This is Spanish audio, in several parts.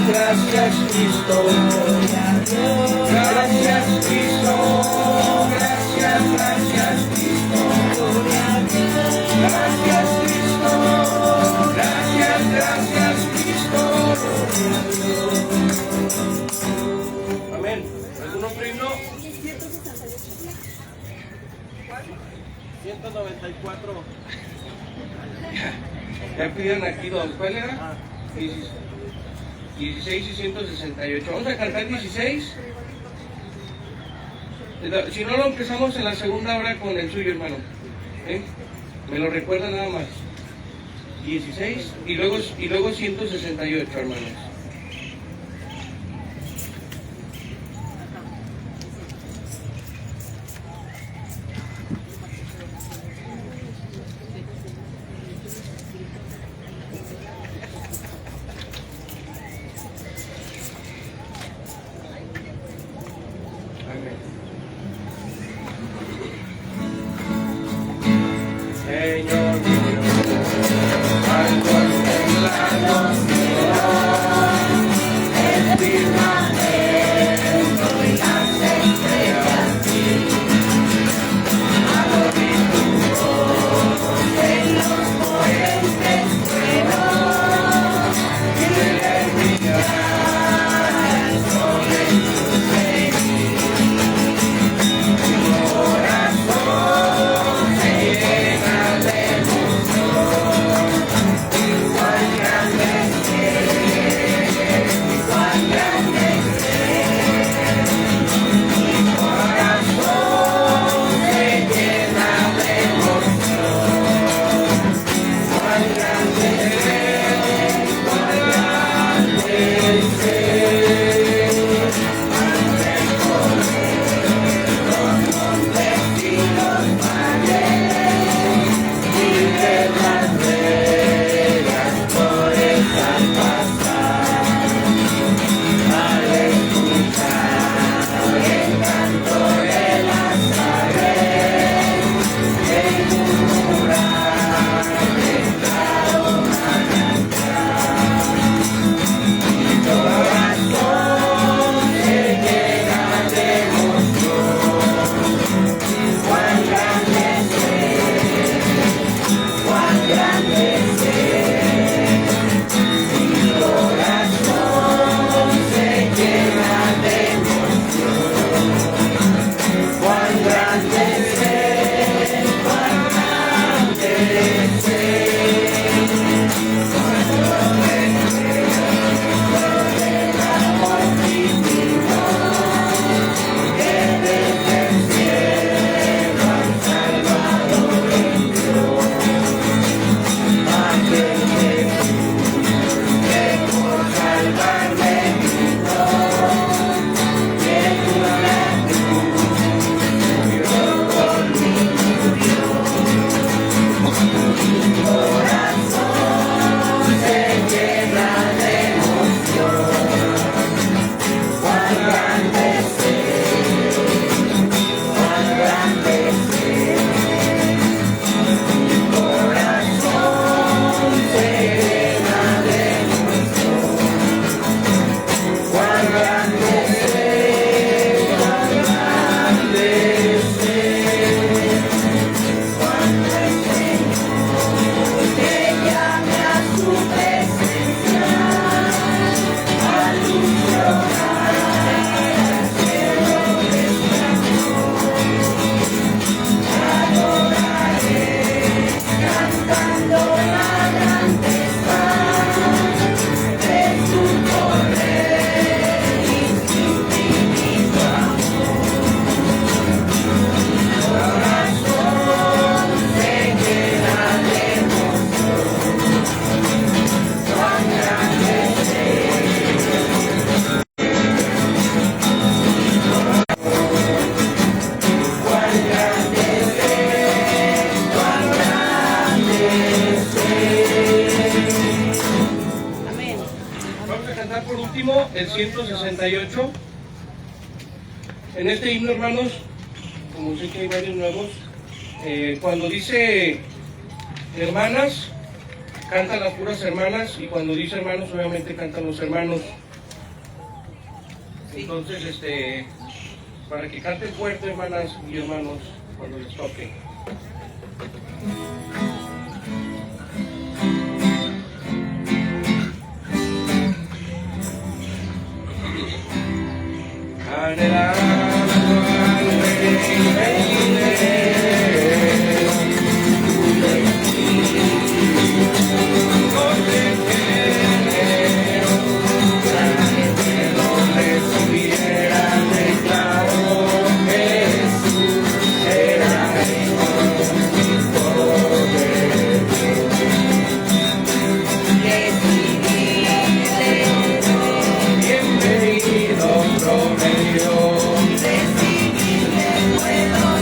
Gracias Cristo, gracias Cristo, gracias Cristo, gracias Cristo, gracias Cristo. Amén. ¿Algún otro himno? 194. Ya pidieron aquí dos. ¿Cuál era? 16 y 168. Vamos a cantar 16. Si no, lo empezamos en la segunda hora con el suyo, hermano. Me lo recuerda nada más. 16 y luego 168, hermanos. Señor mío, algo temblando el firmamento y las estrellas, al oír tu voz en los potentes truenos y el brillar el sol en tu cenit, mi corazón se llena de emoción. Cuán grande es, cuán grande es, mi corazón se llena de emoción. Cuán grande es, cuán grande es, al recorrer los montes y los valles y ver las vegas por esa pasar, al escuchar el canto de las aves, el murmurar del claro manantial, mi corazón se llena de emoción. Cuán grande es, cuán grande es, mi corazón se llena de emoción. Cuán grande es, cuán grande es, cuando el amor divino que desde el cielo al Salvador envió, aquel Jesús que por salvarme vino, que en una cruz murió por mí, murió. Mi corazón se llena de emoción. Cuán grande es, cuán grande es, mi corazón se llena de emoción. Cuán grande es, cuán grande es, cuando el Señor te llame a su presencia, alumbrar el cielo de su amor. Te adoraré cantando la grandeza de su poder y su infinito amor. Mi corazón se llena de emoción. Cuán grande es, cuán grande es, cuán grande es. Amén. Vamos a cantar por último el 168. En este himno, hermanos, como sé que hay varios nuevos, cuando dice hermanas, cantan las puras hermanas, y cuando dice hermanos, obviamente cantan los hermanos. Entonces, para que canten fuerte, hermanas y hermanos, cuando les toque. Bienvenido promedio, recibirle puedo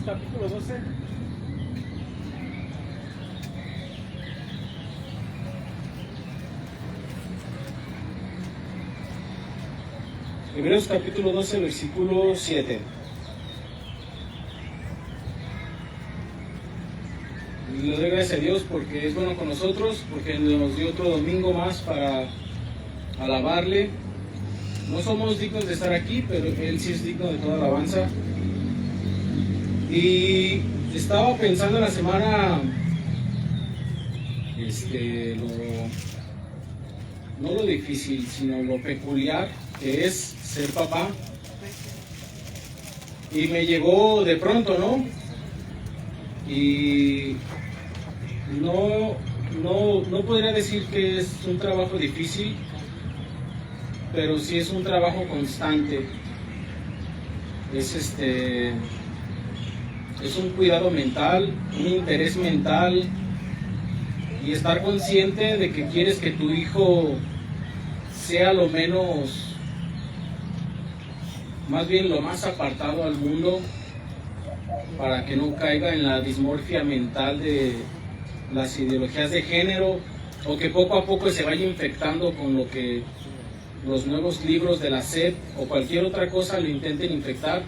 capítulo 12. Hebreos capítulo 12, versículo 7. Le doy gracias a Dios porque es bueno con nosotros, porque nos dio otro domingo más para alabarle. No somos dignos de estar aquí, pero Él sí es digno de toda alabanza. Y estaba pensando en la semana, no lo difícil, sino lo peculiar que es ser papá. Y me llegó de pronto, ¿no? Y no podría decir que es un trabajo difícil, pero sí es un trabajo constante. Es un cuidado mental, un interés mental y estar consciente de que quieres que tu hijo sea lo menos, más bien lo más apartado al mundo, para que no caiga en la dismorfia mental de las ideologías de género, o que poco a poco se vaya infectando con lo que los nuevos libros de la SEP o cualquier otra cosa lo intenten infectar.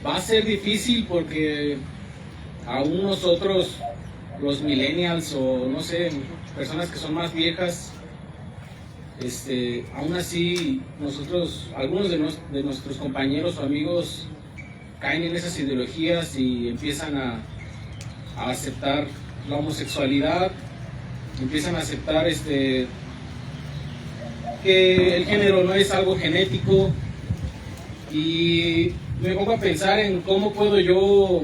Va a ser difícil porque aún nosotros, los millennials o no sé, personas que son más viejas, aún así nosotros, algunos de nuestros compañeros o amigos caen en esas ideologías y empiezan a aceptar la homosexualidad, empiezan a aceptar que el género no es algo genético, y me pongo a pensar en cómo puedo yo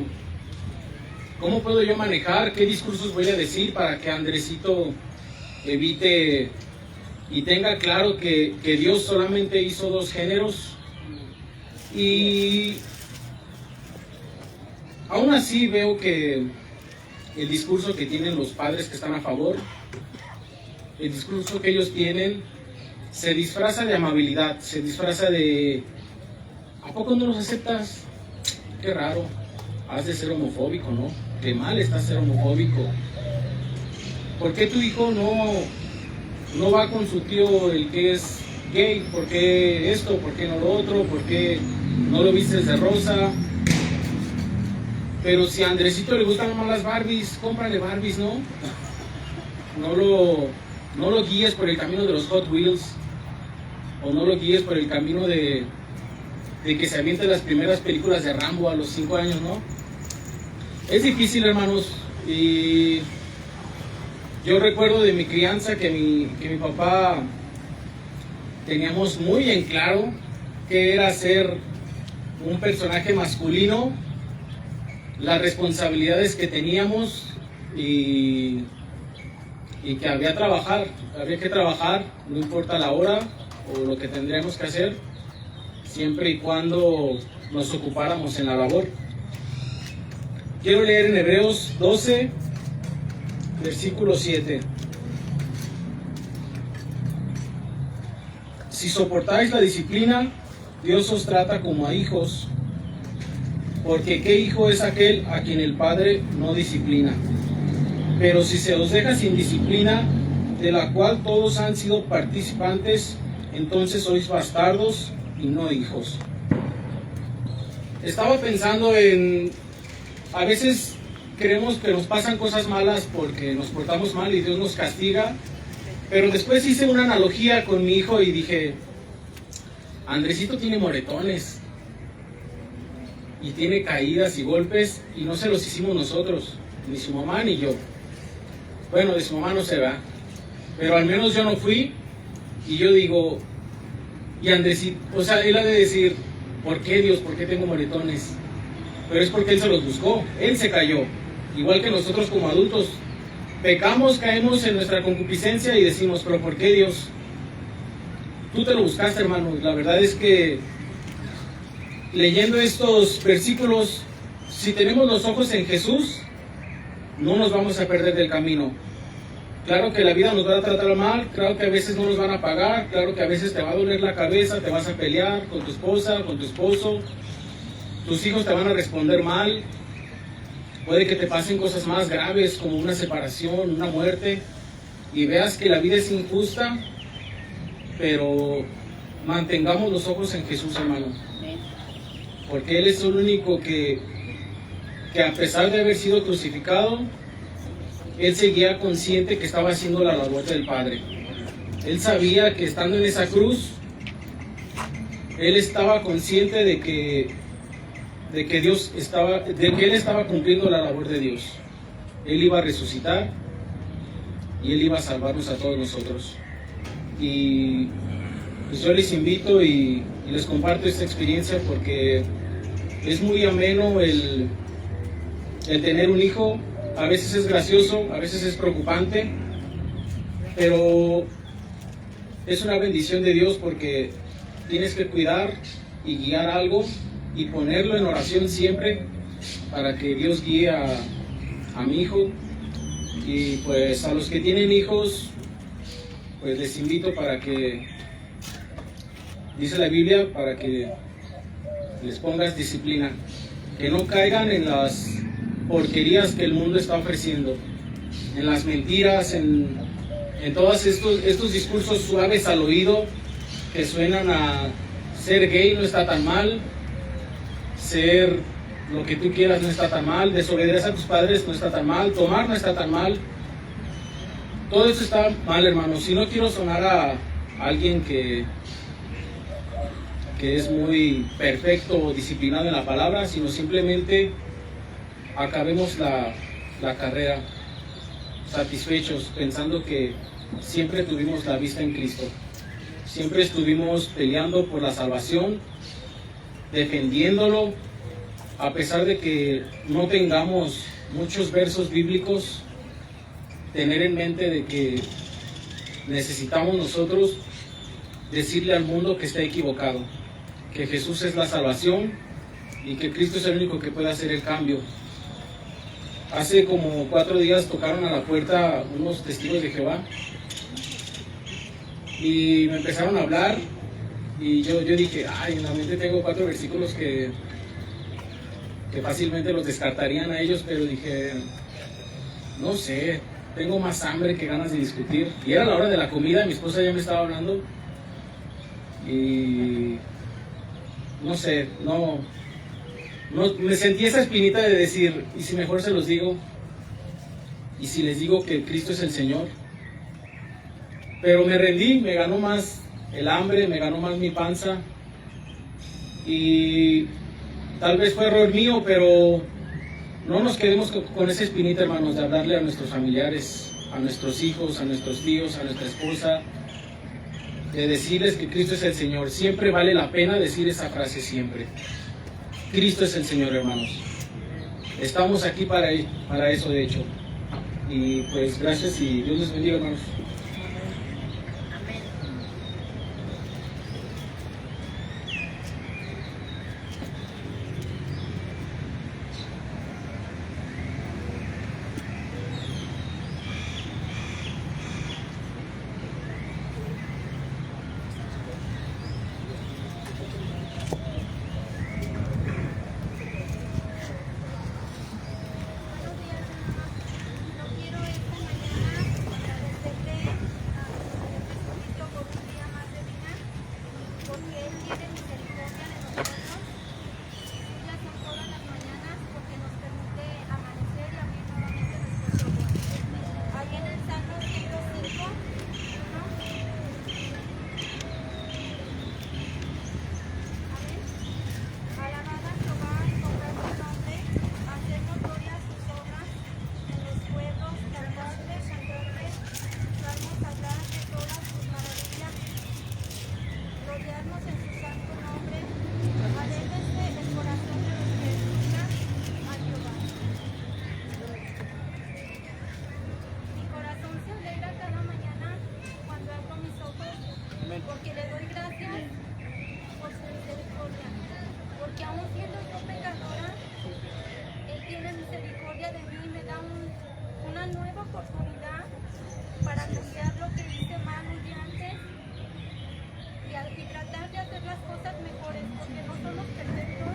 manejar, qué discursos voy a decir para que Andresito evite y tenga claro que Dios solamente hizo dos géneros. Y aún así veo que el discurso que tienen los padres que están a favor, el discurso que ellos tienen, se disfraza de amabilidad, se disfraza de ¿a poco no los aceptas? Qué raro, has de ser homofóbico, ¿no? Qué mal está ser homofóbico. ¿Por qué tu hijo no va con su tío el que es gay? ¿Por qué esto? ¿Por qué no lo otro? ¿Por qué no lo vistes de rosa? Pero si a Andresito le gustan más las Barbies, cómprale Barbies, ¿no? No lo guíes por el camino de los Hot Wheels, o no lo guíes por el camino de que se aviente las primeras películas de Rambo a los 5 años, ¿no? Es difícil, hermanos, y yo recuerdo de mi crianza que mi papá teníamos muy en claro que era ser un personaje masculino, las responsabilidades que teníamos y que había que trabajar, no importa la hora o lo que tendríamos que hacer, siempre y cuando nos ocupáramos en la labor. Quiero leer en Hebreos 12, versículo 7. Si soportáis la disciplina, Dios os trata como a hijos, porque ¿qué hijo es aquel a quien el Padre no disciplina? Pero si se os deja sin disciplina, de la cual todos han sido participantes, entonces sois bastardos y no hijos. Estaba pensando a veces creemos que nos pasan cosas malas porque nos portamos mal y Dios nos castiga, pero después hice una analogía con mi hijo y dije, Andresito tiene moretones y tiene caídas y golpes, y no se los hicimos nosotros, ni su mamá ni yo. Bueno, de su mamá no se va, pero al menos yo no fui. Y yo digo, y Andresito, o sea, él ha de decir, ¿por qué, Dios? ¿Por qué tengo moretones? Pero es porque él se los buscó, él se cayó. Igual que nosotros como adultos, pecamos, caemos en nuestra concupiscencia y decimos, ¿pero por qué, Dios? Tú te lo buscaste, hermano. La verdad es que leyendo estos versículos, si tenemos los ojos en Jesús, no nos vamos a perder del camino. Claro que la vida nos va a tratar mal, claro que a veces no nos van a pagar, claro que a veces te va a doler la cabeza, te vas a pelear con tu esposa, con tu esposo, tus hijos te van a responder mal, puede que te pasen cosas más graves como una separación, una muerte, y veas que la vida es injusta, pero mantengamos los ojos en Jesús, hermano, porque Él es el único que a pesar de haber sido crucificado, Él seguía consciente que estaba haciendo la labor del Padre. Él sabía que estando en esa cruz, Él estaba consciente de que Él estaba cumpliendo la labor de Dios. Él iba a resucitar y Él iba a salvarnos a todos nosotros. Y pues yo les invito y les comparto esta experiencia porque es muy ameno el tener un hijo. A veces es gracioso, a veces es preocupante, pero es una bendición de Dios porque tienes que cuidar y guiar algo y ponerlo en oración siempre para que Dios guíe a mi hijo. Y pues a los que tienen hijos, pues les invito para que, dice la Biblia, para que les pongas disciplina, que no caigan en las porquerías que el mundo está ofreciendo, en las mentiras, en todos estos discursos suaves al oído que suenan a ser gay no está tan mal, ser lo que tú quieras no está tan mal, desobedecer a tus padres no está tan mal, tomar no está tan mal. Todo eso está mal, hermanos. Y no quiero sonar a alguien que es muy perfecto o disciplinado en la palabra, sino simplemente acabemos la carrera satisfechos, pensando que siempre tuvimos la vista en Cristo. Siempre estuvimos peleando por la salvación, defendiéndolo, a pesar de que no tengamos muchos versos bíblicos, tener en mente de que necesitamos nosotros decirle al mundo que está equivocado, que Jesús es la salvación y que Cristo es el único que puede hacer el cambio. Hace como 4 días tocaron a la puerta unos testigos de Jehová y me empezaron a hablar y yo dije, en la mente tengo 4 versículos que fácilmente los descartarían a ellos, pero dije, no sé, tengo más hambre que ganas de discutir. Y era la hora de la comida, mi esposa ya me estaba hablando y no sé, no me sentí esa espinita de decir, ¿y si mejor se los digo? ¿Y si les digo que Cristo es el Señor? Pero me rendí, me ganó más el hambre, me ganó más mi panza. Y tal vez fue error mío, pero no nos quedemos con esa espinita, hermanos, de hablarle a nuestros familiares, a nuestros hijos, a nuestros tíos, a nuestra esposa, de decirles que Cristo es el Señor. Siempre vale la pena decir esa frase, siempre. Cristo es el Señor, hermanos. Estamos aquí para eso, de hecho. Y pues gracias y Dios les bendiga, hermanos. Porque le doy gracias por su misericordia, porque aún siendo yo pecadora, Él tiene misericordia de mí y me da una nueva oportunidad para cambiar lo que hice mal un día antes y tratar de hacer las cosas mejores, porque no somos perfectos,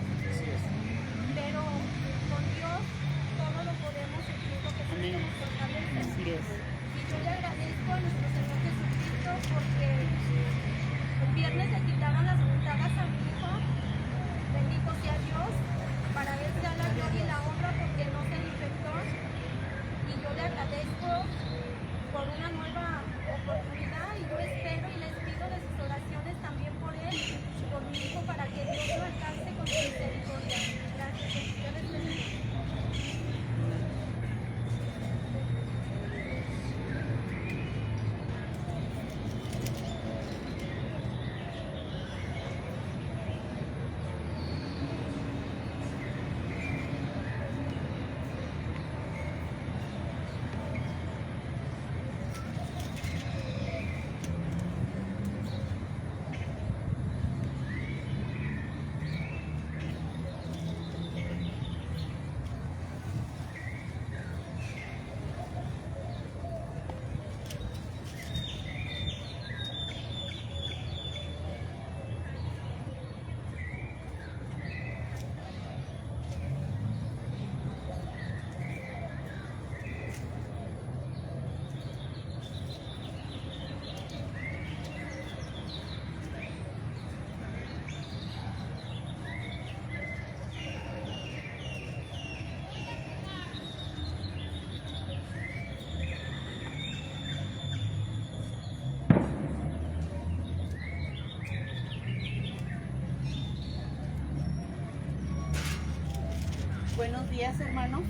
viernes le quitaron las puntadas a mi hijo. Bendito sea Dios, para él sea la gloria y la honra porque no se le infectó. Y yo le agradezco por una nueva oportunidad y yo espero y les pido de sus oraciones también por él y por mi hijo para que Dios lo alcance con su misericordia. Gracias, Dios les bendiga. Buenos días, hermanos.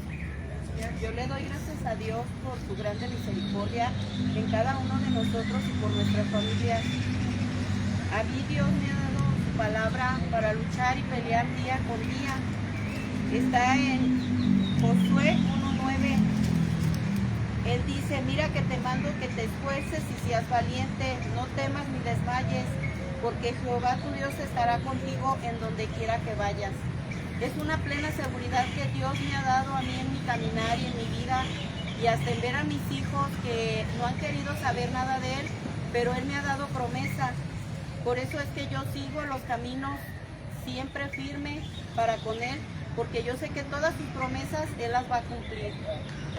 Yo le doy gracias a Dios por su grande misericordia en cada uno de nosotros y por nuestras familias. A mí Dios me ha dado su palabra para luchar y pelear día con día. Está en Josué 1:9. Él dice, mira que te mando que te esfuerces y seas valiente, no temas ni desmayes, porque Jehová tu Dios estará contigo en donde quiera que vayas. Es una plena seguridad que Dios me ha dado a mí en mi caminar y en mi vida y hasta en ver a mis hijos que no han querido saber nada de Él, pero Él me ha dado promesa. Por eso es que yo sigo los caminos siempre firme para con Él, porque yo sé que todas sus promesas Él las va a cumplir.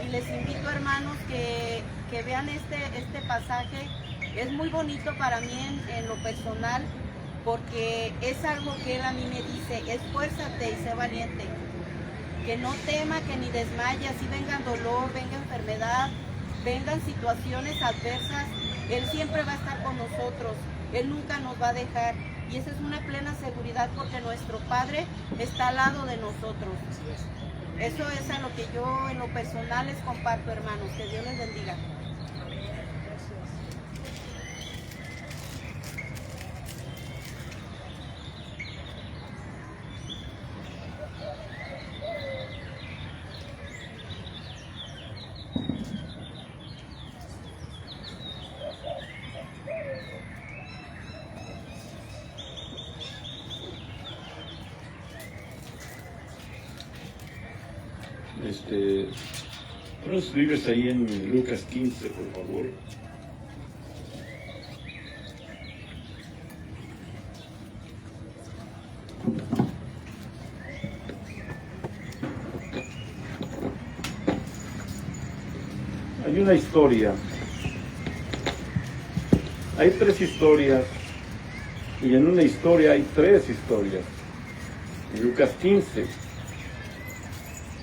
Y les invito, hermanos, que vean este pasaje. Es muy bonito para mí en lo personal, porque es algo que Él a mí me dice, esfuérzate y sé valiente, que no tema, que ni desmaye, así venga dolor, venga enfermedad, vengan situaciones adversas, Él siempre va a estar con nosotros, Él nunca nos va a dejar, y esa es una plena seguridad porque nuestro Padre está al lado de nosotros. Eso es a lo que yo en lo personal les comparto, hermanos, que Dios les bendiga. ¿No escribes ahí en Lucas 15, por favor? Hay una historia. Hay tres historias. Y en una historia hay tres historias. En Lucas 15.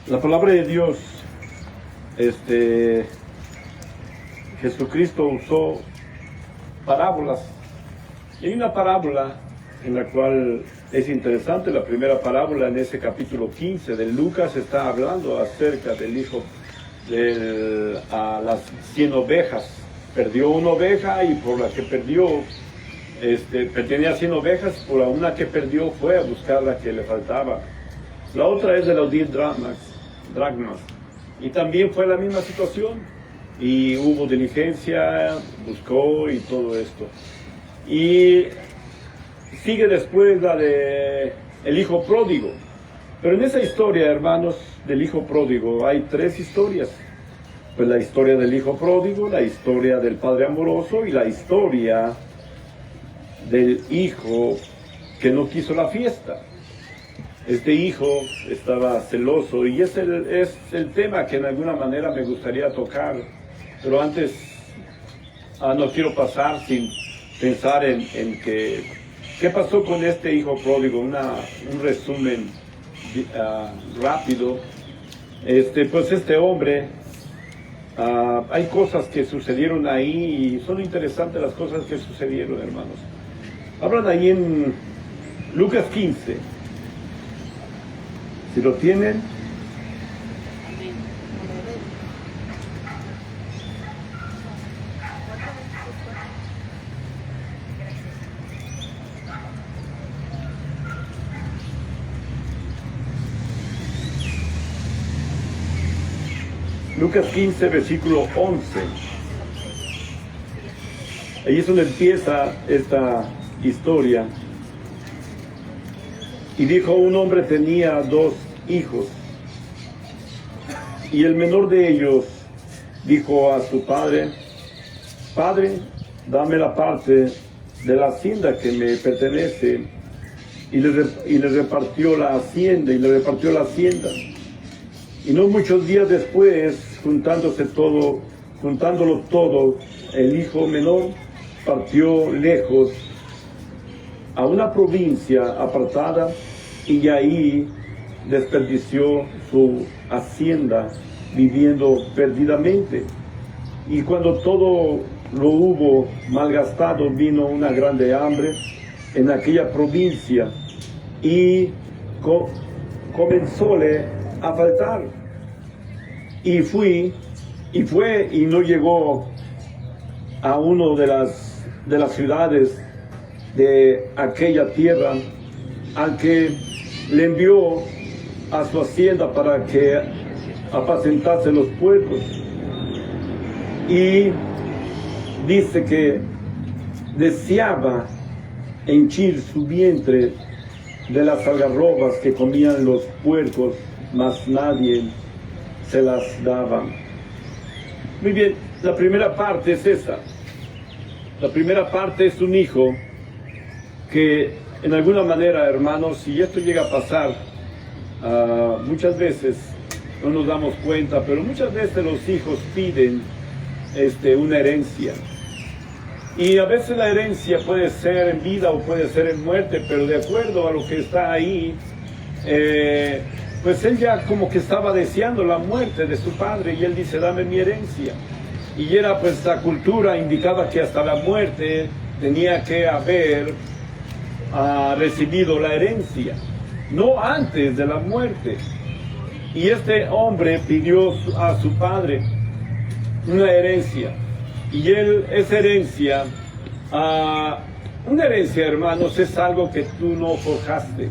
La palabra de Dios, Jesucristo usó parábolas. Y hay una parábola en la cual es interesante, la primera parábola en ese capítulo 15 de Lucas está hablando acerca del hijo a las 100 ovejas. Perdió una oveja y por la que perdió, tenía 100 ovejas, por la una que perdió fue a buscar la que le faltaba. La otra es de los 10 dracmas. Y también fue la misma situación. Y hubo diligencia, buscó y todo esto. Y sigue después la de el hijo pródigo. Pero en esa historia, hermanos, del hijo pródigo hay tres historias. Pues la historia del hijo pródigo, la historia del padre amoroso y la historia del hijo que no quiso la fiesta. Este hijo estaba celoso y es el tema que en alguna manera me gustaría tocar. Pero antes no quiero pasar sin pensar en que ¿Qué pasó con este hijo pródigo? Un resumen rápido. Pues este hombre, hay cosas que sucedieron ahí y son interesantes las cosas que sucedieron, hermanos. Hablan ahí en Lucas 15. Si lo tienen. Lucas 15, versículo 11. Ahí es donde empieza esta historia. Y dijo, un hombre tenía 2 hijos. Y el menor de ellos dijo a su padre, Padre, dame la parte de la hacienda que me pertenece. Y le repartió la hacienda, Y no muchos días después, juntándolo todo, el hijo menor partió lejos a una provincia apartada y ahí desperdició su hacienda viviendo perdidamente. Y cuando todo lo hubo malgastado, vino una grande hambre en aquella provincia y comenzóle a faltar. Y fue y no llegó a uno de las ciudades de aquella tierra, al que le envió a su hacienda para que apacentase los puercos. Y dice que deseaba henchir su vientre de las algarrobas que comían los puercos, mas nadie se las daba. Muy bien, la primera parte es esa. La primera parte es un hijo que en alguna manera, hermanos, si esto llega a pasar, muchas veces no nos damos cuenta, pero muchas veces los hijos piden una herencia. Y a veces la herencia puede ser en vida o puede ser en muerte, pero de acuerdo a lo que está ahí, pues él ya como que estaba deseando la muerte de su padre y él dice, dame mi herencia. Y era pues la cultura indicaba que hasta la muerte tenía que haber recibido la herencia, no antes de la muerte. Y este hombre pidió a su padre una herencia. Y esa herencia, una herencia, hermanos, es algo que tú no forjaste.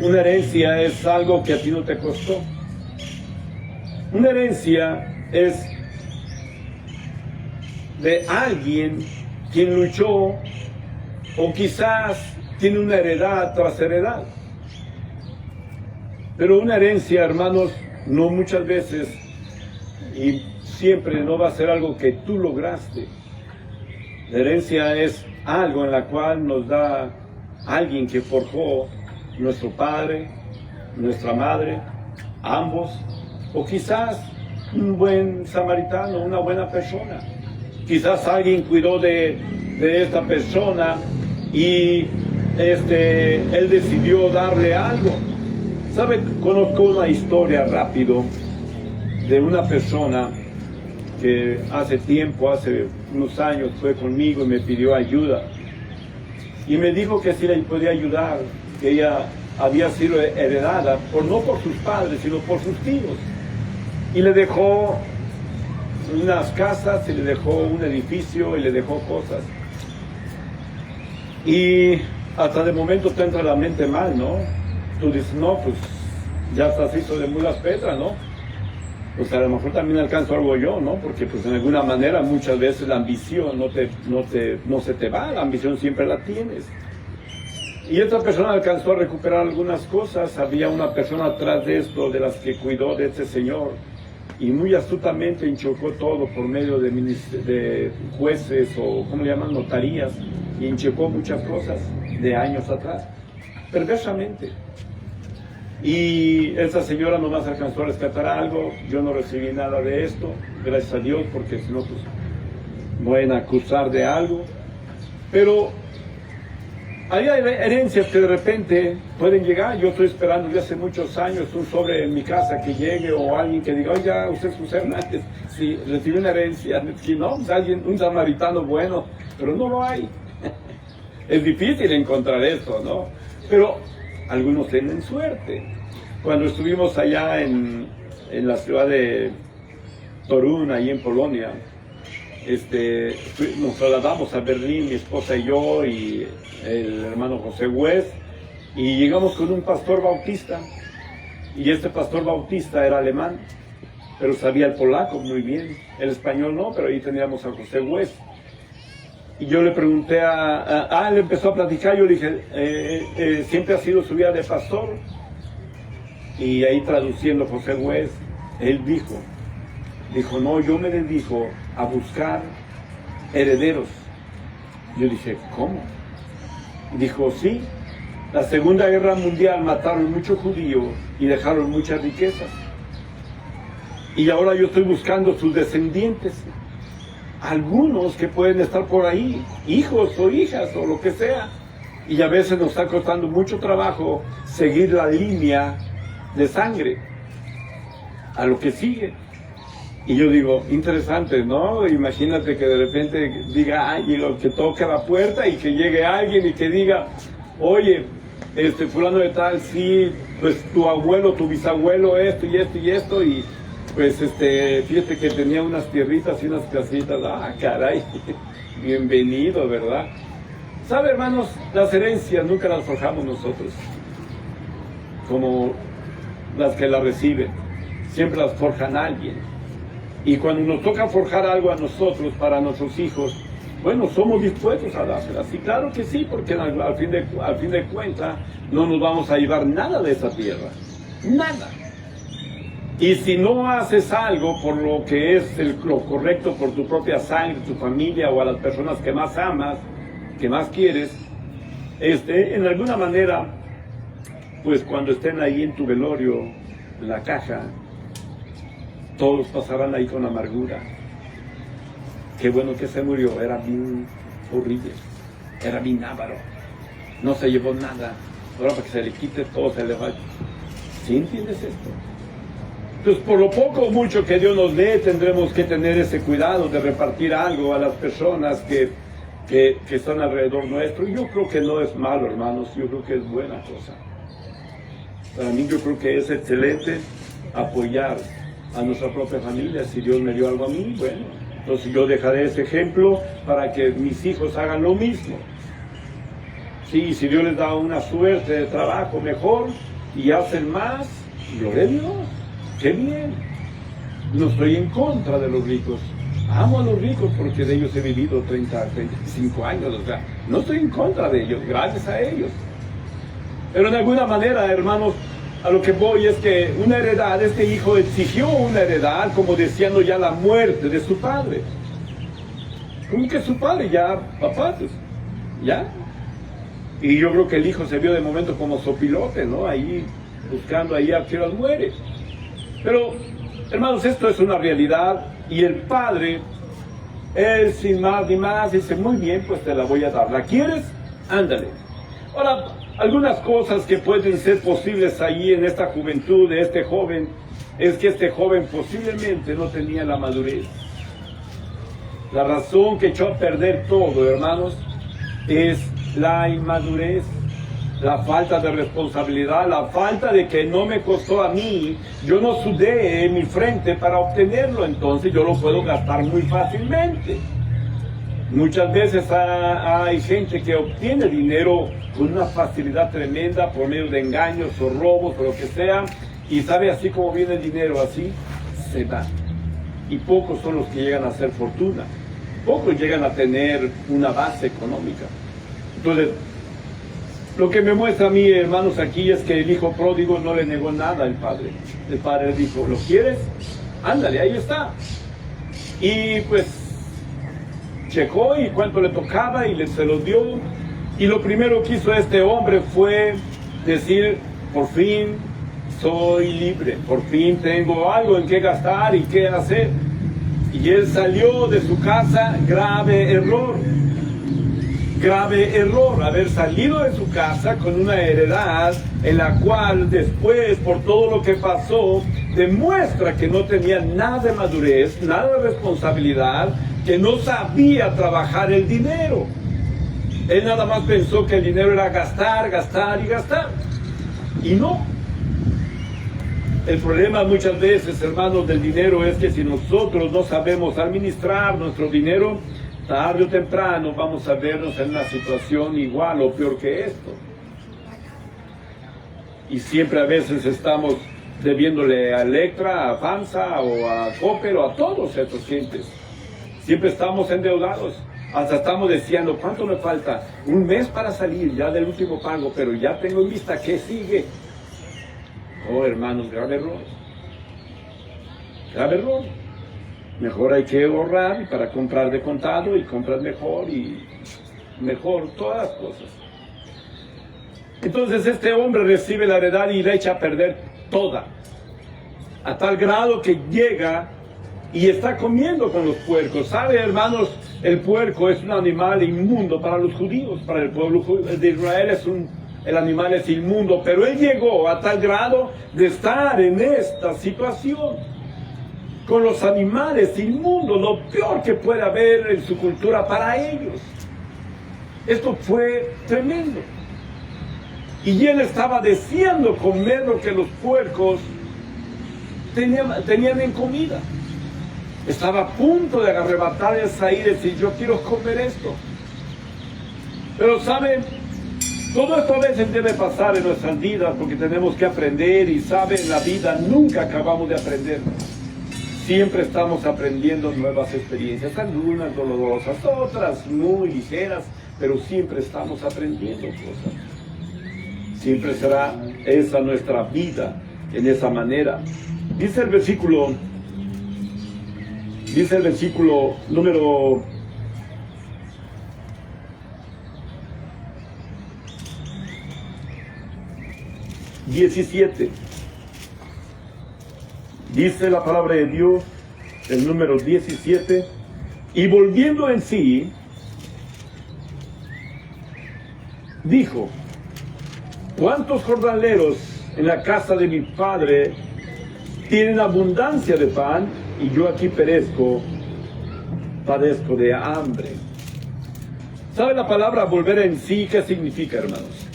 Una herencia es algo que a ti no te costó. Una herencia es de alguien quien luchó o quizás tiene una heredad tras heredad. Pero una herencia, hermanos, no muchas veces y siempre no va a ser algo que tú lograste. La herencia es algo en la cual nos da alguien que forjó nuestro padre, nuestra madre, ambos, o quizás un buen samaritano, una buena persona. Quizás alguien cuidó de esta persona y él decidió darle algo. ¿Sabe? Conozco una historia rápido de una persona que hace unos años fue conmigo y me pidió ayuda. Y me dijo que si le podía ayudar, que ella había sido heredada, no por sus padres, sino por sus tíos. Y le dejó unas casas, y le dejó un edificio, y le dejó cosas. Y hasta de momento te entra la mente mal, ¿no? Tú dices, no, pues ya estás hizo de mulas Petra, ¿no? Pues a lo mejor también alcanzo algo yo, ¿no? Porque pues en alguna manera muchas veces la ambición no se te va, la ambición siempre la tienes. Y esta persona alcanzó a recuperar algunas cosas. Había una persona atrás de esto, de las que cuidó de este señor, y muy astutamente enchocó todo por medio de jueces o, ¿cómo le llaman?, notarías, y enchocó muchas cosas de años atrás, perversamente. Y esa señora nomás alcanzó a rescatar algo. Yo no recibí nada de esto, gracias a Dios, porque si no, pues me pueden acusar de algo. Pero Hay herencias que de repente pueden llegar. Yo estoy esperando desde hace muchos años un sobre en mi casa que llegue, o alguien que diga, oiga, usted es José Hernández, si recibió una herencia. Si no, pues alguien, un samaritano bueno, pero no lo hay. Es difícil encontrar eso, ¿no? Pero algunos tienen suerte. Cuando estuvimos allá en la ciudad de Torun, ahí en Polonia, nos trasladamos a Berlín, mi esposa y yo, y el hermano José West, y llegamos con un pastor bautista, y este pastor bautista era alemán, pero sabía el polaco muy bien, el español no, pero ahí teníamos a José West. Y yo le pregunté él empezó a platicar, yo le dije, ¿siempre ha sido su vida de pastor? Y ahí traduciendo José West, él dijo, no, yo me dedico a buscar herederos. Yo dije, ¿cómo? Dijo, sí, la Segunda Guerra Mundial mataron muchos judíos y dejaron muchas riquezas. Y ahora yo estoy buscando sus descendientes. Algunos que pueden estar por ahí, hijos o hijas o lo que sea. Y a veces nos está costando mucho trabajo seguir la línea de sangre a lo que sigue. Y yo digo, interesante, ¿no? Imagínate que de repente diga alguien que toque la puerta y que llegue alguien y que diga, oye, fulano de tal, sí, pues tu abuelo, tu bisabuelo, esto y esto y esto, y pues fíjate que tenía unas tierritas y unas casitas. Caray, bienvenido, ¿verdad? ¿Sabe, hermanos? Las herencias nunca las forjamos nosotros, como las que las reciben, siempre las forjan alguien. Y cuando nos toca forjar algo a nosotros, para nuestros hijos, bueno, somos dispuestos a dárselas. Y claro que sí, porque al fin de cuentas no nos vamos a llevar nada de esa tierra. Nada. Y si no haces algo por lo que es lo correcto por tu propia sangre, tu familia o a las personas que más amas, que más quieres, en alguna manera, pues cuando estén ahí en tu velorio, en la caja, todos pasarán ahí con amargura. Qué bueno que se murió, era bien horrible, era bien avaro, no se llevó nada, ahora para que se le quite todo se le va. ¿Sí entiendes esto? Entonces, por lo poco o mucho que Dios nos dé, tendremos que tener ese cuidado de repartir algo a las personas que están alrededor nuestro. Y yo creo que no es malo, hermanos, yo creo que es buena cosa. Para mí yo creo que es excelente apoyar a nuestra propia familia. Si Dios me dio algo a mí, bueno, entonces yo dejaré ese ejemplo para que mis hijos hagan lo mismo. Sí, si Dios les da una suerte de trabajo mejor y hacen más, gloria a Dios, qué bien. No estoy en contra de los ricos, amo a los ricos porque de ellos he vivido 35 años, o sea, no estoy en contra de ellos, gracias a ellos. Pero de alguna manera, hermanos, a lo que voy es que una heredad, este hijo exigió una heredad como deseando ya la muerte de su padre. Como que su padre ya, papá, pues, ya. Y yo creo que el hijo se vio de momento como sopilote, ¿no? Ahí, buscando ahí a qué horas muere. Pero, hermanos, esto es una realidad y el padre, él sin más ni más, dice, muy bien, pues te la voy a dar. ¿La quieres? Ándale. Ahora, algunas cosas que pueden ser posibles ahí en esta juventud de este joven, es que este joven posiblemente no tenía la madurez. La razón que echó a perder todo, hermanos, es la inmadurez, la falta de responsabilidad, la falta de que no me costó a mí, yo no sudé en mi frente para obtenerlo, entonces yo lo puedo gastar muy fácilmente. Muchas veces hay gente que obtiene dinero con una facilidad tremenda por medio de engaños o robos o lo que sea, y sabe, así como viene el dinero, así se va. Y pocos son los que llegan a hacer fortuna, pocos llegan a tener una base económica. Entonces, lo que me muestra a mí, hermanos, aquí es que el hijo pródigo no le negó nada al padre. El padre le dijo, ¿lo quieres? Ándale, ahí está. Y pues checó y cuánto le tocaba y se los dio. Y lo primero que hizo este hombre fue decir, por fin soy libre, por fin tengo algo en qué gastar y qué hacer. Y él salió de su casa, grave error. grave error haber salido de su casa con una heredad en la cual después, por todo lo que pasó, demuestra que no tenía nada de madurez, nada de responsabilidad, que no sabía trabajar el dinero. Él nada más pensó que el dinero era gastar, gastar y gastar. Y no. El problema muchas veces, hermanos, del dinero es que si nosotros no sabemos administrar nuestro dinero, tarde o temprano vamos a vernos en una situación igual o peor que esto. Y siempre a veces estamos debiéndole a Electra, a FAMSA o a Coppel o a todos estos gentes. Siempre estamos endeudados. Hasta estamos diciendo, ¿cuánto me falta? Un mes para salir ya del último pago, pero ya tengo en vista qué sigue. Oh, hermanos, grave error. Grave error. Mejor hay que ahorrar para comprar de contado y comprar mejor y mejor todas las cosas. Entonces este hombre recibe la heredad y la echa a perder toda. A tal grado que llega y está comiendo con los puercos. ¿Sabe, hermanos? El puerco es un animal inmundo para los judíos, para el pueblo de Israel el animal es inmundo, pero él llegó a tal grado de estar en esta situación, con los animales inmundos, lo peor que puede haber en su cultura para ellos. Esto fue tremendo. Y él estaba deseando comer lo que los puercos tenían en comida. Estaba a punto de arrebatar esa ira y decir, yo quiero comer esto. Pero ¿saben? Todo esto a veces debe pasar en nuestras vidas porque tenemos que aprender y ¿saben? En la vida nunca acabamos de aprender. Siempre estamos aprendiendo nuevas experiencias, algunas dolorosas, otras muy ligeras, pero siempre estamos aprendiendo cosas. Siempre será esa nuestra vida en esa manera. Dice el versículo número 17. Dice la palabra de Dios, el número 17, y volviendo en sí, dijo, ¿cuántos jornaleros en la casa de mi padre tienen abundancia de pan y yo aquí padezco de hambre? ¿Sabe la palabra volver en sí qué significa, hermanos?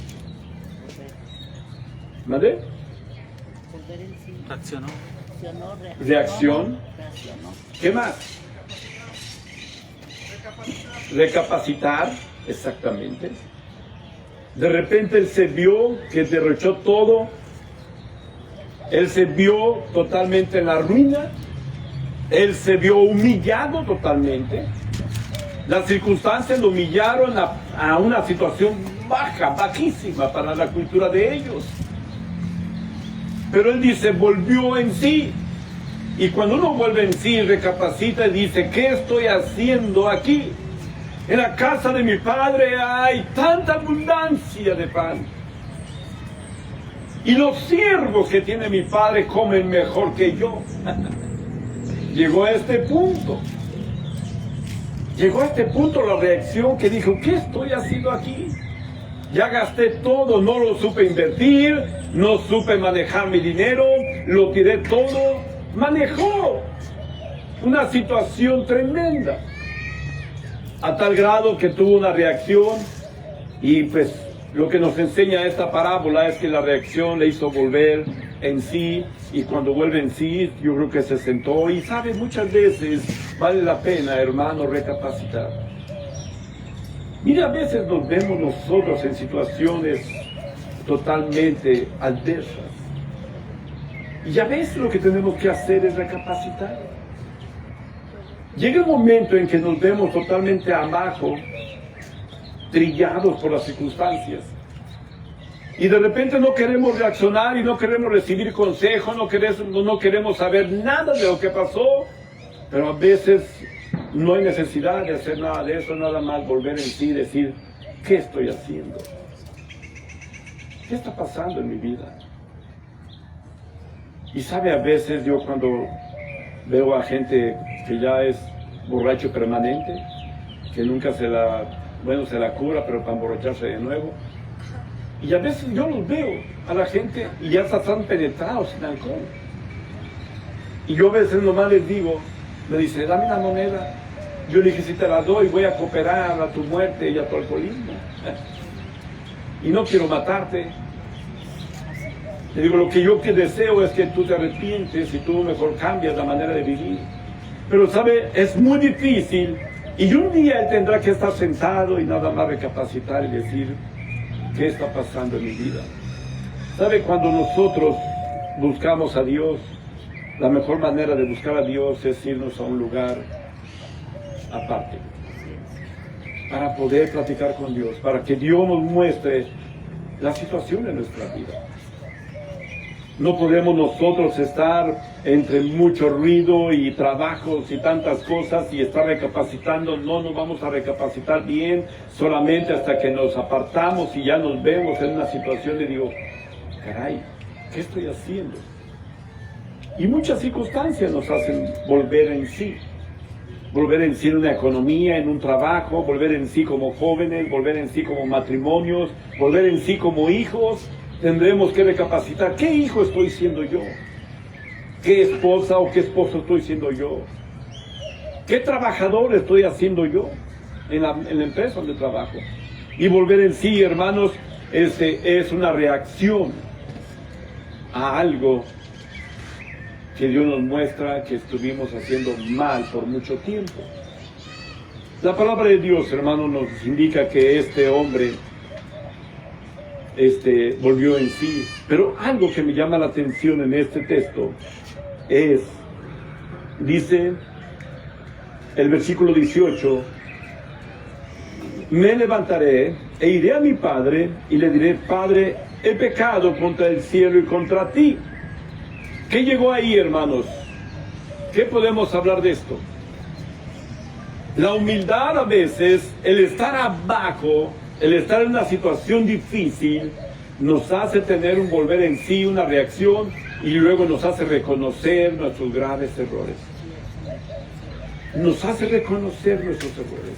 ¿Vale? Volver en sí. Reaccionó. Reacción. ¿Qué más? Recapacitar, exactamente. De repente él se vio que derrochó todo. Él se vio totalmente en la ruina. Él se vio humillado totalmente. Las circunstancias lo humillaron a una situación bajísima para la cultura de ellos. Pero él dice, volvió en sí. Y cuando uno vuelve en sí, recapacita y dice, ¿qué estoy haciendo aquí? En la casa de mi padre hay tanta abundancia de pan. Y los siervos que tiene mi padre comen mejor que yo. Llegó a este punto. Llegó a este punto la reacción que dijo, ¿qué estoy haciendo aquí? Ya gasté todo, no lo supe invertir, no supe manejar mi dinero, lo tiré todo. Manejó una situación tremenda. A tal grado que tuvo una reacción y pues lo que nos enseña esta parábola es que la reacción le hizo volver en sí y cuando vuelve en sí yo creo que se sentó y sabe, muchas veces vale la pena, hermano, recapacitar. Mira, a veces nos vemos nosotros en situaciones totalmente adversas. Y a veces lo que tenemos que hacer es recapacitar. Llega un momento en que nos vemos totalmente abajo, trillados por las circunstancias. Y de repente no queremos reaccionar y no queremos recibir consejo, no queremos saber nada de lo que pasó. Pero a veces no hay necesidad de hacer nada de eso, nada más volver en sí y decir, ¿qué estoy haciendo? ¿Qué está pasando en mi vida? Y sabe, a veces yo cuando veo a gente que ya es borracho permanente, que nunca se la bueno, se la cura, pero para emborracharse de nuevo. Y a veces yo los veo a la gente y ya están penetrados en alcohol. Y yo a veces nomás les digo, me dice, dame una moneda. Yo le dije, si te la doy, voy a cooperar a tu muerte y a tu alcoholismo. Y no quiero matarte. Le digo, lo que yo deseo es que tú te arrepientes y tú mejor cambias la manera de vivir. Pero, ¿sabe? Es muy difícil. Y un día él tendrá que estar sentado y nada más recapacitar y decir, ¿qué está pasando en mi vida? ¿Sabe? Cuando nosotros buscamos a Dios, la mejor manera de buscar a Dios es irnos a un lugar aparte, para poder platicar con Dios, para que Dios nos muestre la situación de nuestra vida. No podemos nosotros estar entre mucho ruido y trabajos y tantas cosas y estar recapacitando. No nos vamos a recapacitar bien solamente hasta que nos apartamos y ya nos vemos en una situación de digo, caray, ¿qué estoy haciendo? Y muchas circunstancias nos hacen volver en sí. Volver en sí en una economía, en un trabajo, volver en sí como jóvenes, volver en sí como matrimonios, volver en sí como hijos. Tendremos que recapacitar, ¿qué hijo estoy siendo yo? ¿Qué esposa o qué esposo estoy siendo yo? ¿Qué trabajador estoy haciendo yo en la empresa donde trabajo? Y volver en sí, hermanos, es una reacción a algo que Dios nos muestra que estuvimos haciendo mal por mucho tiempo. La palabra de Dios, hermanos, nos indica que este hombre volvió en sí. Pero algo que me llama la atención en este texto dice el versículo 18, me levantaré e iré a mi padre y le diré, Padre, he pecado contra el cielo y contra ti. ¿Qué llegó ahí, hermanos? ¿Qué podemos hablar de esto? La humildad a veces, el estar abajo, el estar en una situación difícil, nos hace tener un volver en sí, una reacción, y luego nos hace reconocer nuestros graves errores. Nos hace reconocer nuestros errores.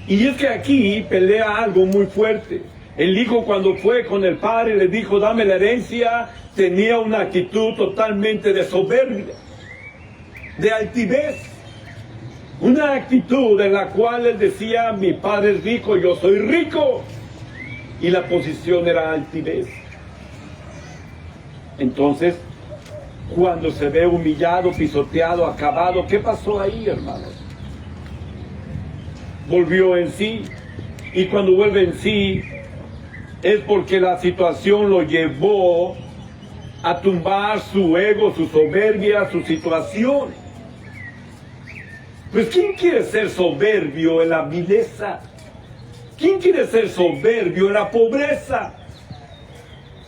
Y es que aquí pelea algo muy fuerte. El hijo cuando fue con el padre le dijo, dame la herencia, tenía una actitud totalmente de soberbia, de altivez. Una actitud en la cual él decía, mi padre es rico, yo soy rico. Y la posición era altivez. Entonces, cuando se ve humillado, pisoteado, acabado, ¿qué pasó ahí, hermanos? Volvió en sí. Y cuando vuelve en sí, es porque la situación lo llevó a tumbar su ego, su soberbia, su situación. Pues ¿quién quiere ser soberbio en la vileza? ¿Quién quiere ser soberbio en la pobreza?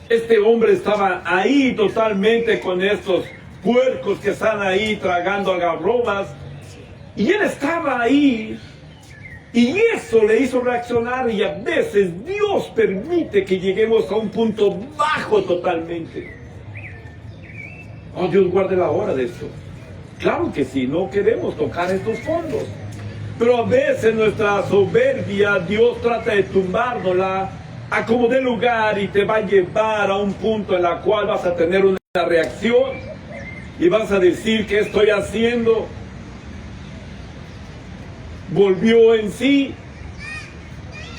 Este hombre estaba ahí totalmente con estos puercos que están ahí tragando algarrobas. Y él estaba ahí. Y eso le hizo reaccionar. Y a veces Dios permite que lleguemos a un punto bajo totalmente. Oh, Dios guarde la hora de esto. Claro que sí, no queremos tocar estos fondos. Pero a veces nuestra soberbia, Dios trata de tumbárnosla a como de lugar y te va a llevar a un punto en el cual vas a tener una reacción y vas a decir, ¿qué estoy haciendo? Volvió en sí.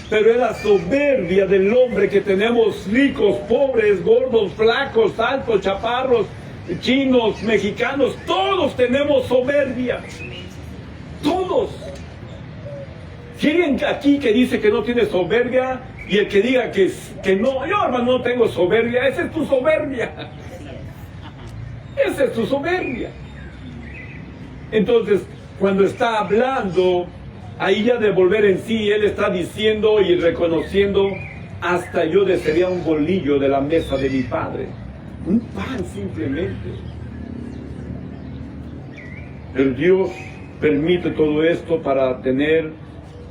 Pero es la soberbia del hombre que tenemos ricos, pobres, gordos, flacos, altos, chaparros, chinos, mexicanos, todos tenemos soberbia. Todos. ¿Quién aquí que dice que no tiene soberbia? Y el que diga que no, yo hermano no tengo soberbia, esa es tu soberbia. Esa es tu soberbia. Entonces, cuando está hablando, ahí ya de volver en sí, él está diciendo y reconociendo, hasta yo desearía un bolillo de la mesa de mi padre. Un pan simplemente. Pero Dios permite todo esto para tener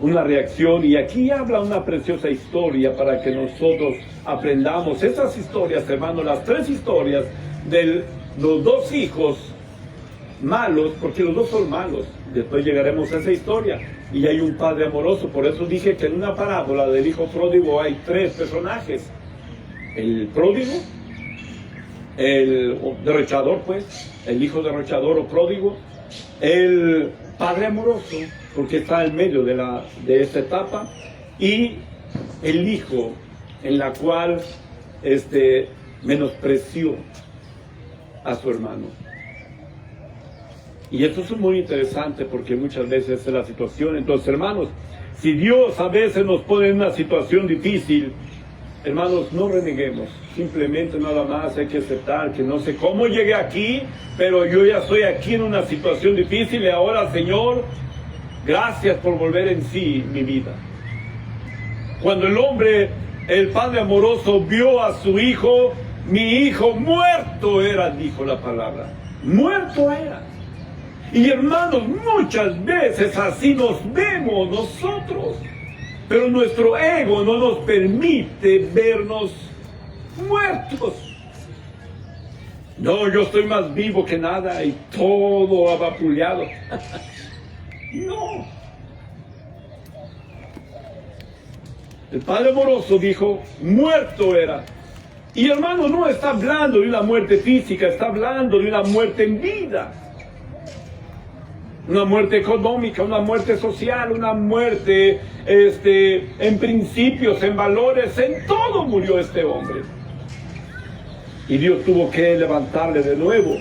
una reacción, y aquí habla una preciosa historia para que nosotros aprendamos esas historias, hermanos, las tres historias de los dos hijos malos, porque los dos son malos. Después llegaremos a esa historia. Y hay un padre amoroso. Por eso dije que en una parábola del hijo pródigo hay tres personajes. El pródigo, el derrochador, pues, el hijo derrochador o pródigo, el padre amoroso, porque está en medio de esta etapa, y el hijo en la cual menospreció a su hermano. Y esto es muy interesante porque muchas veces es la situación. Entonces, hermanos, si Dios a veces nos pone en una situación difícil, hermanos, no reneguemos. Simplemente nada más hay que aceptar que no sé cómo llegué aquí, pero yo ya estoy aquí en una situación difícil y ahora, Señor, gracias por volver en sí mi vida. Cuando el hombre, el padre amoroso, vio a su hijo, mi hijo muerto era, dijo la palabra. Muerto era. Y hermanos, muchas veces así nos vemos nosotros. Pero nuestro ego no nos permite vernos muertos. No, yo estoy más vivo que nada y todo avapuleado. No. El padre amoroso dijo, muerto era. Y hermano, no está hablando de una muerte física, está hablando de una muerte en vida. Una muerte económica, una muerte social, una muerte en principios, en valores, en todo murió este hombre. Y Dios tuvo que levantarle de nuevo.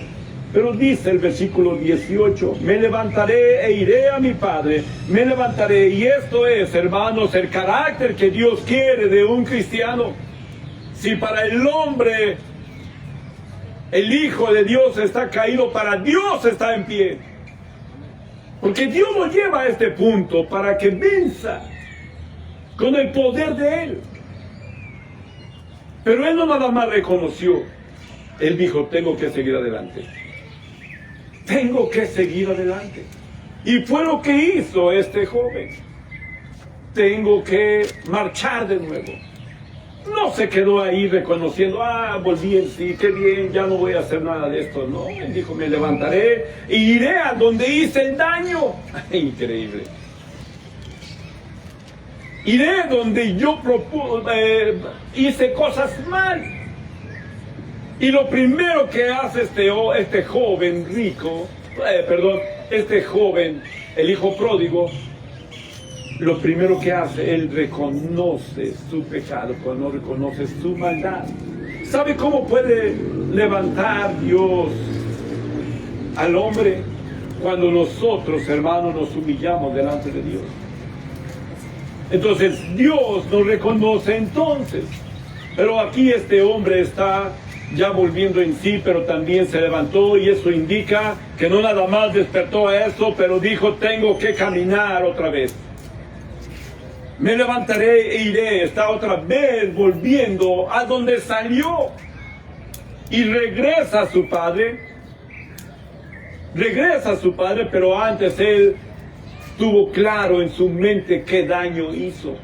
Pero dice el versículo 18, me levantaré e iré a mi padre, me levantaré. Y esto es, hermanos, el carácter que Dios quiere de un cristiano. Si para el hombre el Hijo de Dios está caído, para Dios está en pie. Porque Dios lo lleva a este punto para que venza con el poder de Él. Pero Él no nada más reconoció. Él dijo, tengo que seguir adelante. Tengo que seguir adelante. Y fue lo que hizo este joven. Tengo que marchar de nuevo. No se quedó ahí reconociendo, volví en sí, qué bien, ya no voy a hacer nada de esto. No, él dijo, me levantaré e iré a donde hice el daño. Increíble. Iré donde yo hice cosas mal. Y lo primero que hace este joven rico, este joven, el hijo pródigo, lo primero que hace, él reconoce su pecado, cuando reconoce su maldad. ¿Sabe cómo puede levantar Dios al hombre? Cuando nosotros, hermanos, nos humillamos delante de Dios. Entonces, Dios nos reconoce entonces. Pero aquí este hombre está ya volviendo en sí, pero también se levantó, y eso indica que no nada más despertó a eso, pero dijo, tengo que caminar otra vez. Me levantaré e iré. Está otra vez volviendo a donde salió. Y regresa a su padre. Regresa a su padre, pero antes él tuvo claro en su mente qué daño hizo.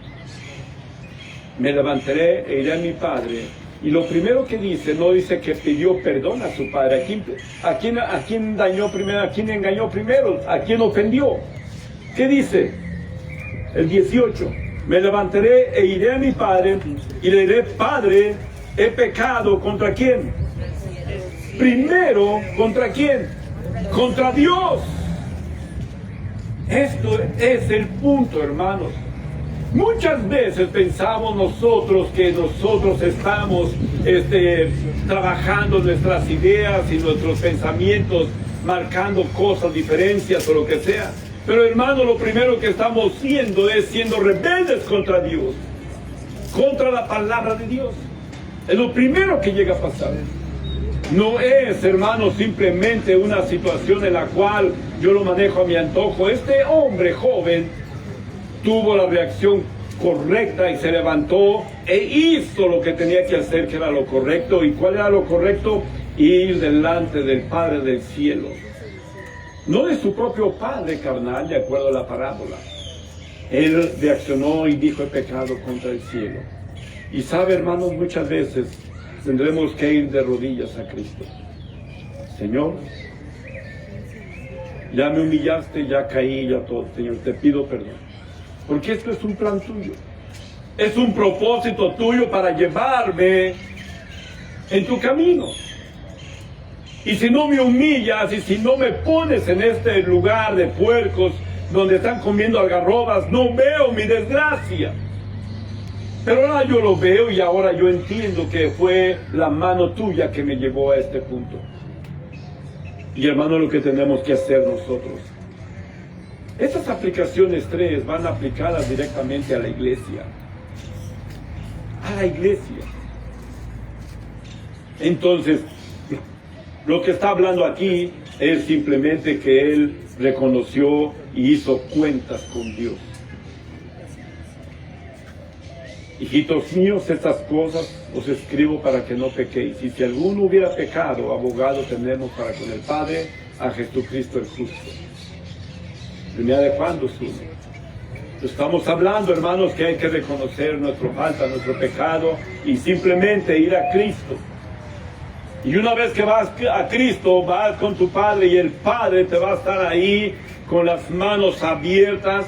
Me levantaré e iré a mi padre. Y lo primero que dice, no dice que pidió perdón a su padre. ¿A quién dañó primero? ¿A quién engañó primero? ¿A quién ofendió? ¿Qué dice? El 18, me levantaré e iré a mi padre y le diré, Padre, he pecado. ¿Contra quién? Primero, ¿contra quién? Contra Dios. Esto es el punto, hermanos. Muchas veces pensamos nosotros que nosotros estamos trabajando nuestras ideas y nuestros pensamientos, marcando cosas, diferencias o lo que sea. Pero hermano, lo primero que estamos siendo es siendo rebeldes contra Dios, contra la palabra de Dios. Es lo primero que llega a pasar. No es, hermano, simplemente una situación en la cual yo lo manejo a mi antojo. Este hombre joven tuvo la reacción correcta y se levantó e hizo lo que tenía que hacer, que era lo correcto. ¿Y cuál era lo correcto? Ir delante del Padre del cielo. No de su propio padre carnal, de acuerdo a la parábola. Él reaccionó y dijo, he pecado contra el cielo. Y sabe, hermanos, muchas veces tendremos que ir de rodillas a Cristo. Señor, Ya me humillaste, ya caí, ya todo. Señor, te pido perdón. Porque esto es un plan tuyo. Es un propósito tuyo para llevarme en tu camino. Y si no me humillas y si no me pones en este lugar de puercos donde están comiendo algarrobas, no veo mi desgracia. Pero ahora yo lo veo y ahora yo entiendo que fue la mano tuya que me llevó a este punto. Y hermano, lo que tenemos que hacer nosotros, estas aplicaciones 3 van aplicadas directamente a la iglesia. A la iglesia. Entonces, lo que está hablando aquí es simplemente que él reconoció y hizo cuentas con Dios. Hijitos míos, estas cosas os escribo para que no pequéis. Y si alguno hubiera pecado, abogado tenemos para con el Padre, a Jesucristo el justo. Primera de Juan 2:1. Estamos hablando, hermanos, que hay que reconocer nuestra falta, nuestro pecado y simplemente ir a Cristo. Y una vez que vas a Cristo, vas con tu Padre y el Padre te va a estar ahí con las manos abiertas,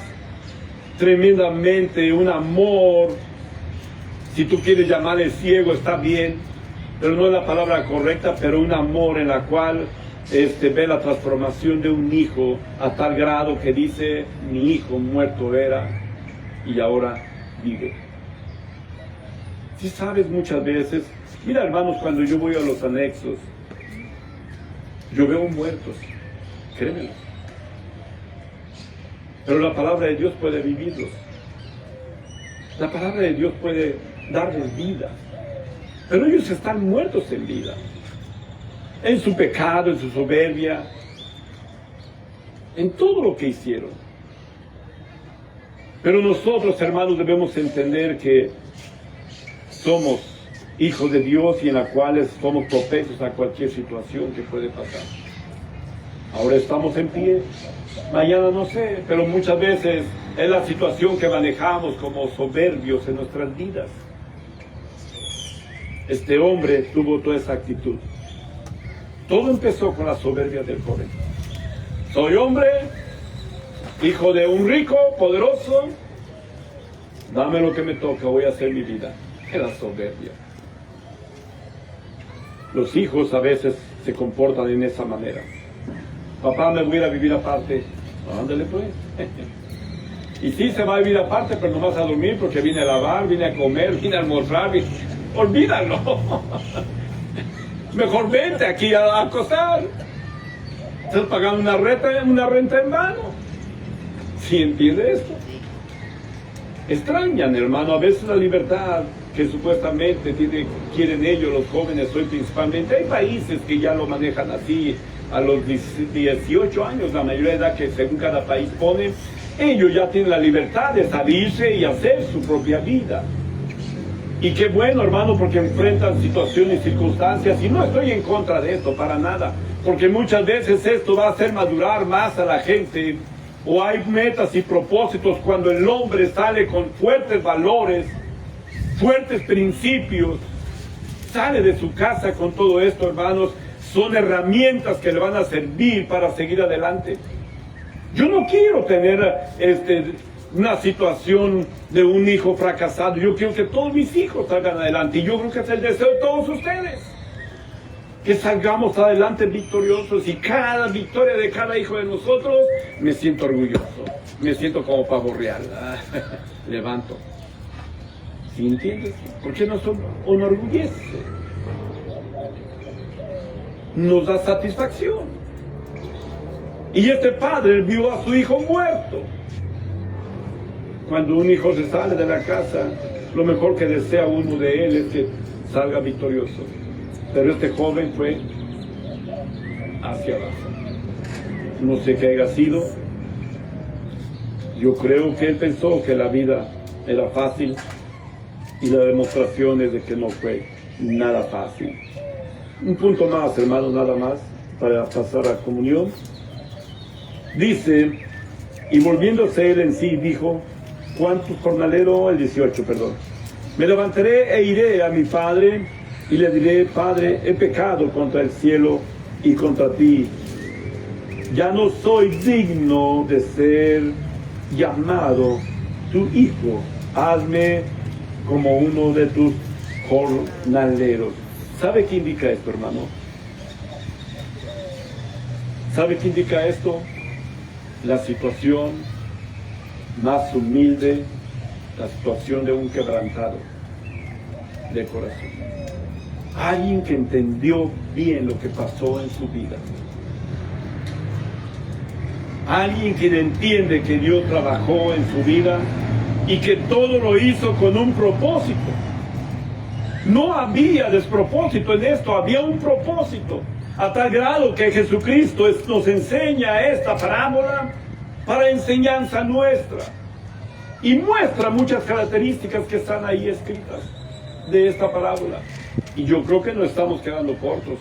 tremendamente, un amor. Si tú quieres llamarle ciego, está bien, pero no es la palabra correcta, pero un amor en la cual ve la transformación de un hijo a tal grado que dice, mi hijo muerto era y ahora vive. Si sabes, muchas veces, mira hermanos, cuando yo voy a los anexos, yo veo muertos, créemelo. Pero la palabra de Dios puede vivirlos. La palabra de Dios puede darles vida. Pero ellos están muertos en vida. En su pecado, en su soberbia, en todo lo que hicieron. Pero nosotros, hermanos, debemos entender que somos hijos de Dios y en la cual somos propensos a cualquier situación que puede pasar. Ahora estamos en pie, mañana no sé, pero muchas veces es la situación que manejamos como soberbios en nuestras vidas. Este hombre tuvo toda esa actitud. Todo empezó con la soberbia del joven. Soy hombre, hijo de un rico, poderoso, dame lo que me toca, voy a hacer mi vida. Era soberbia. Los hijos a veces se comportan en esa manera. Papá, me voy a ir a vivir aparte. Ándale pues. Y sí, se va a vivir aparte, pero no vas a dormir porque viene a lavar, viene a comer, viene a almorzar. Olvídalo. Mejor vente aquí a acostar. Estás pagando una renta en vano. ¿Sí entiendes esto? Extrañan, hermano, a veces la libertad que supuestamente quieren ellos, los jóvenes, hoy principalmente. Hay países que ya lo manejan así, a los 18 años, la mayoría de edad que según cada país pone, ellos ya tienen la libertad de salirse y hacer su propia vida. Y qué bueno, hermano, porque enfrentan situaciones y circunstancias, y no estoy en contra de esto, para nada, porque muchas veces esto va a hacer madurar más a la gente, o hay metas y propósitos cuando el hombre sale con fuertes valores, fuertes principios, sale de su casa con todo esto, hermanos, son herramientas que le van a servir para seguir adelante. Yo no quiero tener una situación de un hijo fracasado. Yo quiero que todos mis hijos salgan adelante. Y yo creo que es el deseo de todos ustedes. Que salgamos adelante victoriosos. Y cada victoria de cada hijo de nosotros, me siento orgulloso. Me siento como pavo real. Levanto. ¿Sí entiendes? Porque nos enorgullece. Nos da satisfacción. Y este padre vio a su hijo muerto. Cuando un hijo se sale de la casa, lo mejor que desea uno de él es que salga victorioso. Pero este joven fue hacia abajo. No sé qué haya sido. Yo creo que él pensó que la vida era fácil y la demostración es de que no fue nada fácil. Un punto más, hermanos, nada más, para pasar a comunión. Dice, y volviéndose él en sí, dijo, ¿cuántos jornaleros? El 18, perdón. Me levantaré e iré a mi padre y le diré, Padre, he pecado contra el cielo y contra ti. ya no soy digno de ser llamado tu hijo. Hazme como uno de tus jornaleros. ¿Sabe qué indica esto, hermano? ¿Sabe qué indica esto? La situación más humilde, la situación de un quebrantado de corazón. Alguien que entendió bien lo que pasó en su vida. Alguien que entiende que Dios trabajó en su vida y que todo lo hizo con un propósito. No había despropósito en esto, había un propósito. A tal grado que Jesucristo nos enseña esta parábola para enseñanza nuestra. Y muestra muchas características que están ahí escritas de esta parábola. Y yo creo que no estamos quedando cortos.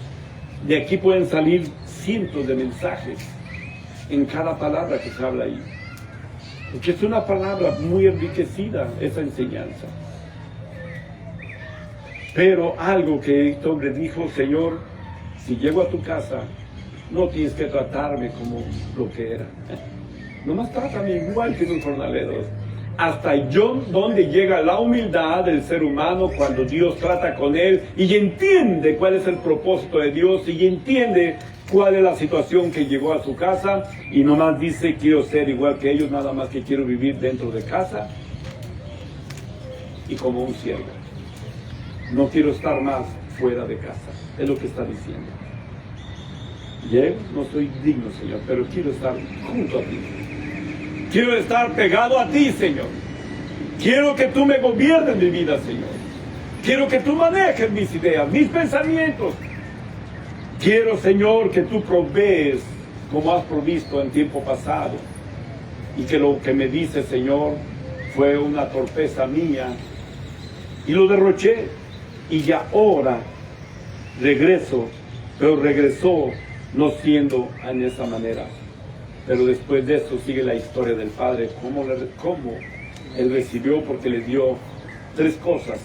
De aquí pueden salir cientos de mensajes en cada palabra que se habla ahí. Porque es una palabra muy enriquecida, esa enseñanza. Pero algo que este hombre dijo: Señor, si llego a tu casa, no tienes que tratarme como lo que era. Nomás trátame igual que los jornaleros. Hasta yo, donde llega la humildad del ser humano cuando Dios trata con él y entiende cuál es el propósito de Dios y entiende cuál es la situación que llegó a su casa y nomás dice: quiero ser igual que ellos, nada más que quiero vivir dentro de casa y como un siervo. No quiero estar más fuera de casa. Es lo que está diciendo. Llego, no soy digno, Señor, pero quiero estar junto a ti. Quiero estar pegado a ti, Señor. Quiero que tú me gobiernes mi vida, Señor. Quiero que tú manejes mis ideas, mis pensamientos. Quiero, Señor, que tú provees como has provisto en tiempo pasado. Y que lo que me dices, Señor, fue una torpeza mía. Y lo derroché. Y ahora regreso, pero regresó no siendo en esa manera. Pero después de eso sigue la historia del Padre, cómo Él recibió, porque le dio 4 cosas.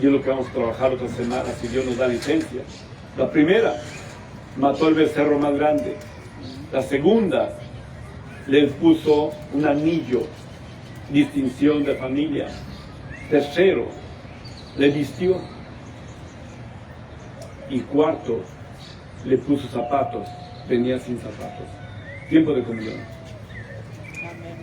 Y es lo que vamos a trabajar otra semana, si Dios nos da licencia. La primera, mató el becerro más grande. La segunda, le puso un anillo, distinción de familia. Tercero, le vistió. Y cuarto, le puso zapatos. Venía sin zapatos. Tiempo de comunión. Amén.